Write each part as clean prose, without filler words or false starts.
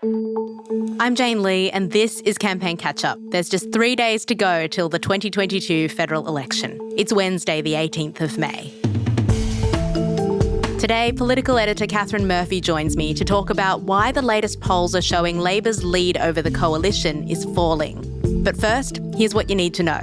I'm Jane Lee, and this is Campaign Catchup. There's just 3 days to go till the 2022 federal election. It's Wednesday, the 18th of May. Today, political editor Katharine Murphy joins me to talk about why the latest polls are showing Labor's lead over the coalition is falling. But first, here's what you need to know.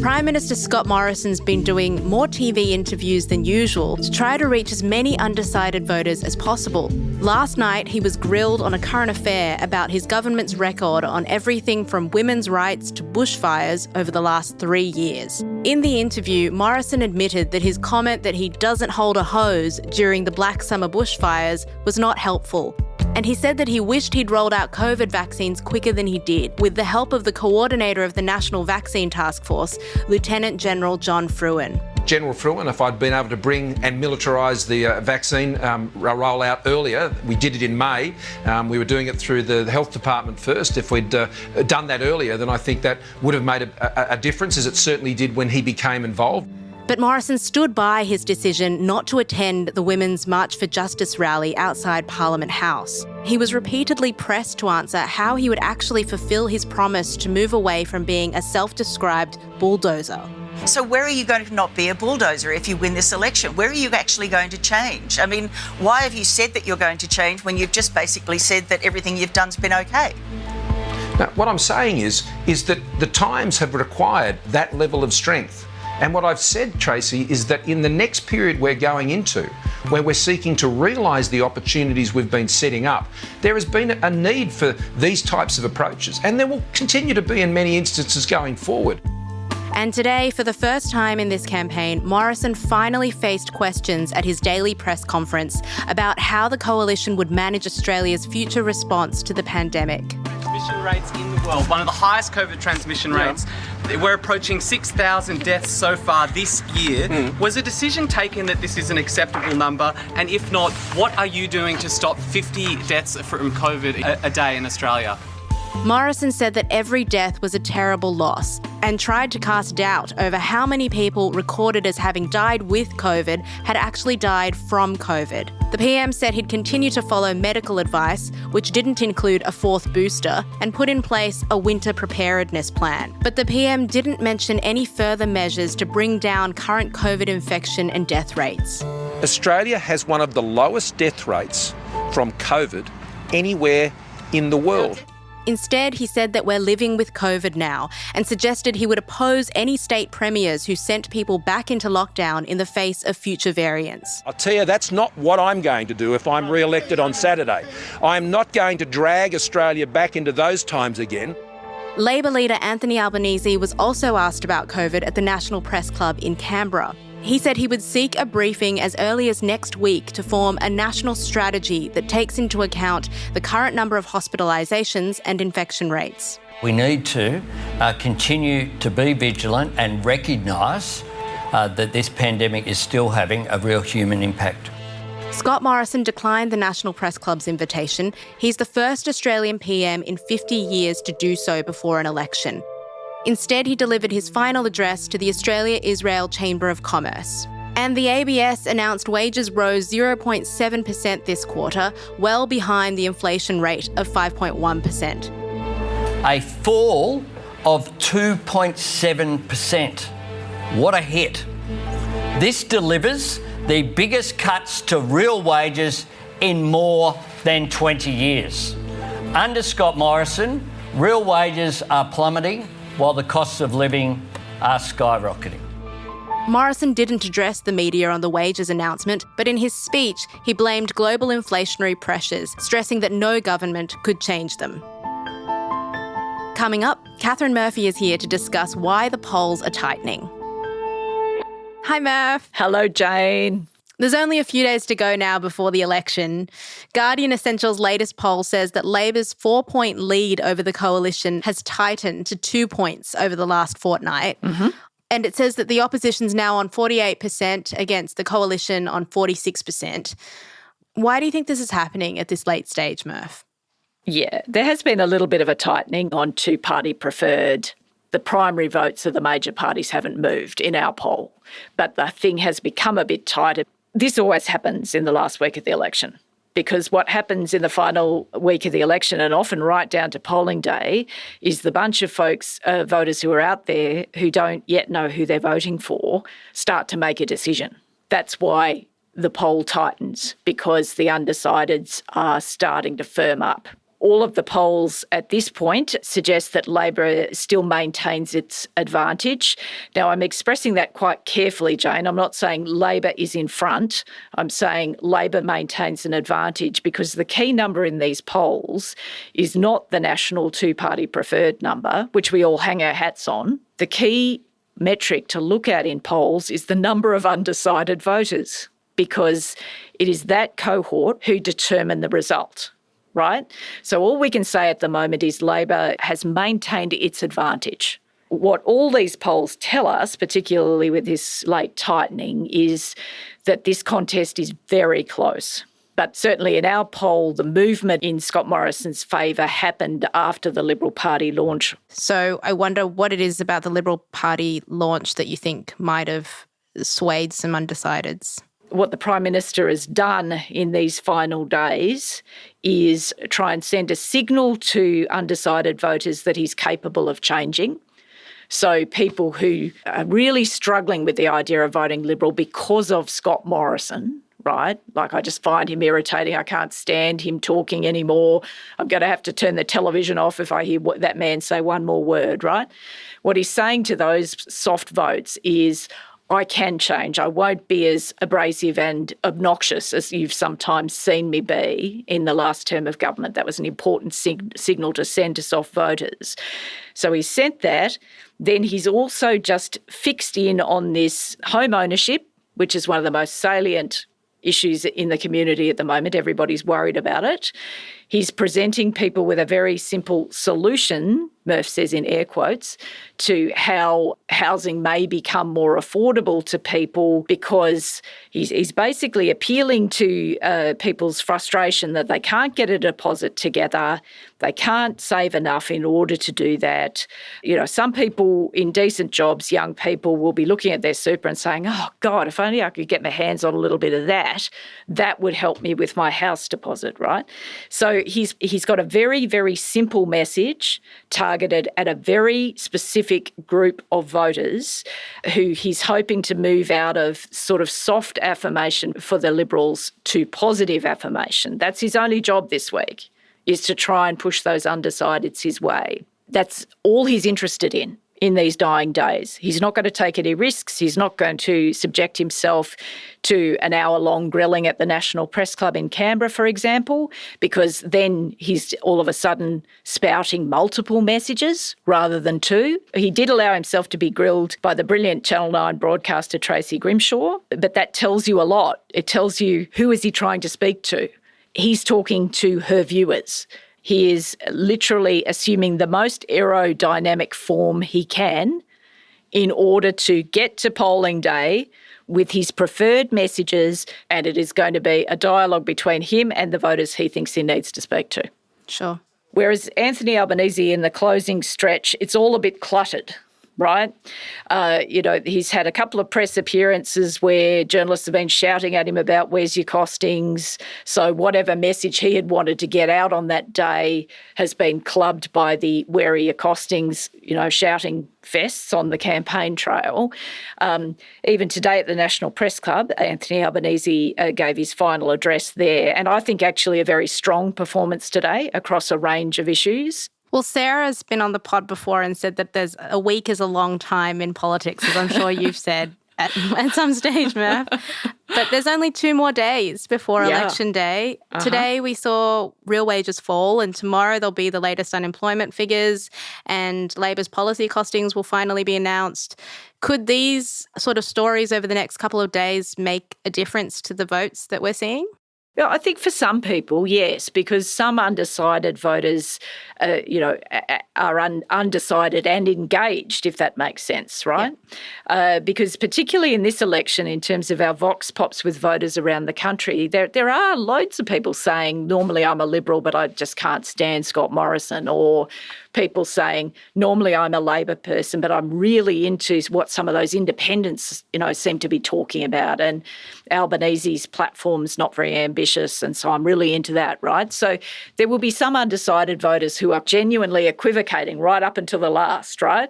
Prime Minister Scott Morrison's been doing more TV interviews than usual to try to reach as many undecided voters as possible. Last night, he was grilled on a current affair about his government's record on everything from women's rights to bushfires over the last 3 years. In the interview, Morrison admitted that his comment that he doesn't hold a hose during the Black Summer bushfires was not helpful. And he said that he wished he'd rolled out COVID vaccines quicker than he did, with the help of the coordinator of the National Vaccine Task Force, Lieutenant General John Fruin. General Fruin, if I'd been able to bring and militarise the vaccine rollout earlier, we did it in May. We were doing it through the health department first. If we'd done that earlier, then I think that would have made a difference, as it certainly did when he became involved. But Morrison stood by his decision not to attend the Women's March for Justice rally outside Parliament House. He was repeatedly pressed to answer how he would actually fulfil his promise to move away from being a self-described bulldozer. So where are you going to not be a bulldozer if you win this election? Where are you actually going to change? I mean, why have you said that you're going to change when you've just basically said that everything you've done's been okay? Now, what I'm saying is that the times have required that level of strength. And what I've said, Tracy, is that in the next period we're going into, where we're seeking to realise the opportunities we've been setting up, there has been a need for these types of approaches, and there will continue to be in many instances going forward. And today, for the first time in this campaign, Morrison finally faced questions at his daily press conference about how the coalition would manage Australia's future response to the pandemic. Transmission rates in the world, one of the highest COVID transmission rates. We're approaching 6,000 deaths so far this year. Was a decision taken that this is an acceptable number? And if not, what are you doing to stop 50 deaths from COVID a day in Australia? Morrison said that every death was a terrible loss and tried to cast doubt over how many people recorded as having died with COVID had actually died from COVID. The PM said he'd continue to follow medical advice, which didn't include a fourth booster, and put in place a winter preparedness plan. But the PM didn't mention any further measures to bring down current COVID infection and death rates. Australia has one of the lowest death rates from COVID anywhere in the world. Instead, he said that we're living with COVID now and suggested he would oppose any state premiers who sent people back into lockdown in the face of future variants. I'll tell you, that's not what I'm going to do if I'm re-elected on Saturday. I'm not going to drag Australia back into those times again. Labor leader Anthony Albanese was also asked about COVID at the National Press Club in Canberra. He said he would seek a briefing as early as next week to form a national strategy that takes into account the current number of hospitalisations and infection rates. We need to continue to be vigilant and recognise that this pandemic is still having a real human impact. Scott Morrison declined the National Press Club's invitation. He's the first Australian PM in 50 years to do so before an election. Instead, he delivered his final address to the Australia-Israel Chamber of Commerce. And the ABS announced wages rose 0.7% this quarter, well behind the inflation rate of 5.1%. A fall of 2.7%. What a hit. This delivers the biggest cuts to real wages in more than 20 years. Under Scott Morrison, real wages are plummeting, while the costs of living are skyrocketing. Morrison didn't address the media on the wages announcement, but in his speech, he blamed global inflationary pressures, stressing that no government could change them. Coming up, Katharine Murphy is here to discuss why the polls are tightening. Hi, Murph. Hello, Jane. There's only a few days to go now before the election. Guardian Essential's latest poll says that Labor's 4-point lead over the coalition has tightened to 2 points over the last fortnight. And it says that the opposition's now on 48% against the coalition on 46%. Why do you think this is happening at this late stage, Murph? Yeah, there has been a little bit of a tightening on two-party preferred. The primary votes of the major parties haven't moved in our poll, but the thing has become a bit tighter. This always happens in the last week of the election. Because what happens in the final week of the election, and often right down to polling day, is the bunch of folks, voters who are out there who don't yet know who they're voting for, start to make a decision. That's why the poll tightens, because the undecideds are starting to firm up. All of the polls at this point suggest that Labor still maintains its advantage. Now, I'm expressing that quite carefully, Jane. I'm not saying Labor is in front. I'm saying Labor maintains an advantage because the key number in these polls is not the national two-party preferred number, which we all hang our hats on. The key metric to look at in polls is the number of undecided voters, because it is that cohort who determine the result. Right? So all we can say at the moment is Labor has maintained its advantage. What all these polls tell us, particularly with this late tightening, is that this contest is very close. But certainly in our poll, the movement in Scott Morrison's favour happened after the Liberal Party launch. So I wonder what it is about the Liberal Party launch that you think might have swayed some undecideds. What the Prime Minister has done in these final days is try and send a signal to undecided voters that he's capable of changing. So people who are really struggling with the idea of voting Liberal because of Scott Morrison, right? Like, I just find him irritating. I can't stand him talking anymore. I'm going to have to turn the television off if I hear that man say one more word, right? What he's saying to those soft votes is, I can change. I won't be as abrasive and obnoxious as you've sometimes seen me be in the last term of government. That was an important signal to send to soft voters. So he sent that. Then he's also just fixed in on this home ownership, which is one of the most salient issues in the community at the moment. Everybody's worried about it. He's presenting people with a very simple solution, Murph says in air quotes, to how housing may become more affordable to people, because he's basically appealing to people's frustration that they can't get a deposit together, they can't save enough in order to do that. You know, some people in decent jobs, young people, will be looking at their super and saying, oh God, if only I could get my hands on a little bit of that, that would help me with my house deposit, right? So he's got a very, very simple message targeted at a very specific group of voters who he's hoping to move out of sort of soft affirmation for the Liberals to positive affirmation. That's his only job this week, is to try and push those undecideds his way. That's all he's interested in these dying days. He's not going to take any risks. He's not going to subject himself to an hour-long grilling at the National Press Club in Canberra, for example, because then he's all of a sudden spouting multiple messages rather than two. He did allow himself to be grilled by the brilliant Channel 9 broadcaster Tracy Grimshaw, but that tells you a lot. It tells you who is he trying to speak to. He's talking to her viewers. He is literally assuming the most aerodynamic form he can in order to get to polling day with his preferred messages, and it is going to be a dialogue between him and the voters he thinks he needs to speak to. Sure. Whereas Anthony Albanese in the closing stretch, it's all a bit cluttered. Right? He's had a couple of press appearances where journalists have been shouting at him about where's your costings. So whatever message he had wanted to get out on that day has been clubbed by the where are your costings, shouting fests on the campaign trail. Even today at the National Press Club, Anthony Albanese gave his final address there. And I think actually a very strong performance today across a range of issues. Well, Sarah's been on the pod before and said that there's a week is a long time in politics, as I'm sure you've said at some stage, Murph. But there's only 2 more days before Election Day. Today we saw real wages fall, and tomorrow there'll be the latest unemployment figures, and Labor's policy costings will finally be announced. Could these sort of stories over the next couple of days make a difference to the votes that we're seeing? Yeah, I think for some people, yes, because some undecided voters, are undecided and engaged, if that makes sense, right? Yeah. Because particularly in this election, in terms of our vox pops with voters around the country, there are loads of people saying, normally I'm a Liberal, but I just can't stand Scott Morrison, or people saying, normally I'm a Labor person, but I'm really into what some of those independents, seem to be talking about. And Albanese's platform's not very ambitious. ambitious, and so I'm really into that, right? So there will be some undecided voters who are genuinely equivocating right up until the last, right?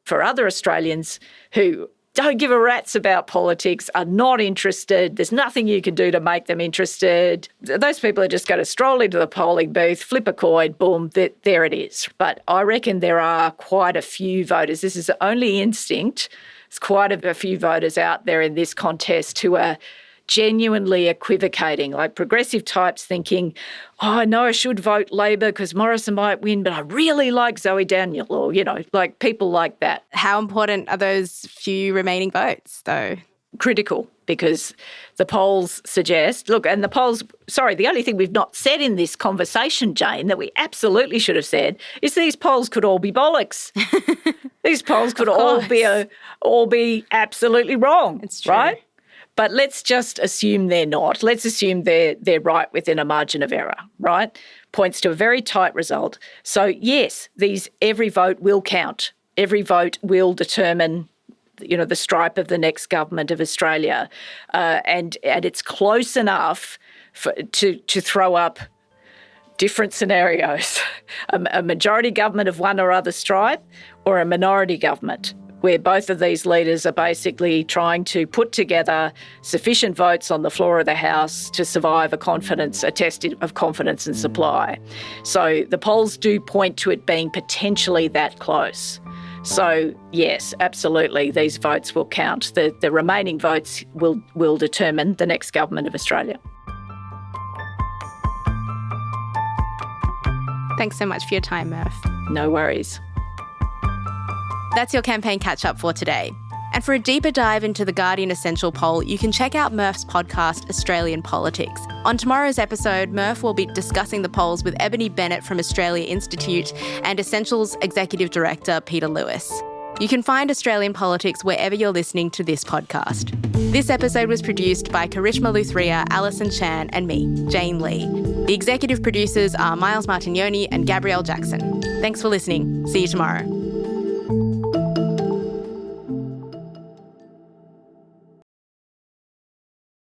For other Australians who don't give a rat's about politics, are not interested, there's nothing you can do to make them interested. Those people are just going to stroll into the polling booth, flip a coin, boom, there it is. But I reckon there are quite a few voters. This is only instinct. There's quite a few voters out there in this contest who are genuinely equivocating, like progressive types thinking, I know I should vote Labor because Morrison might win, but I really like Zoe Daniel, or, like people like that. How important are those few remaining votes, though? Critical, because the polls suggest, the only thing we've not said in this conversation, Jane, that we absolutely should have said is these polls could all be bollocks. These polls could all be absolutely wrong. It's true. Right? But let's just assume they're not. Let's assume they're right within a margin of error, right? Points to a very tight result. So, yes, every vote will count. Every vote will determine, the stripe of the next government of Australia. And it's close enough to throw up different scenarios. A majority government of one or other stripe, or a minority government, where both of these leaders are basically trying to put together sufficient votes on the floor of the House to survive a test of confidence and supply. So the polls do point to it being potentially that close. So, yes, absolutely, these votes will count. The remaining votes will determine the next government of Australia. Thanks so much for your time, Murph. No worries. That's your campaign catch-up for today. And for a deeper dive into the Guardian Essential poll, you can check out Murph's podcast, Australian Politics. On tomorrow's episode, Murph will be discussing the polls with Ebony Bennett from Australia Institute and Essential's Executive Director, Peter Lewis. You can find Australian Politics wherever you're listening to this podcast. This episode was produced by Karishma Luthria, Alison Chan and me, Jane Lee. The executive producers are Miles Martignoni and Gabrielle Jackson. Thanks for listening. See you tomorrow.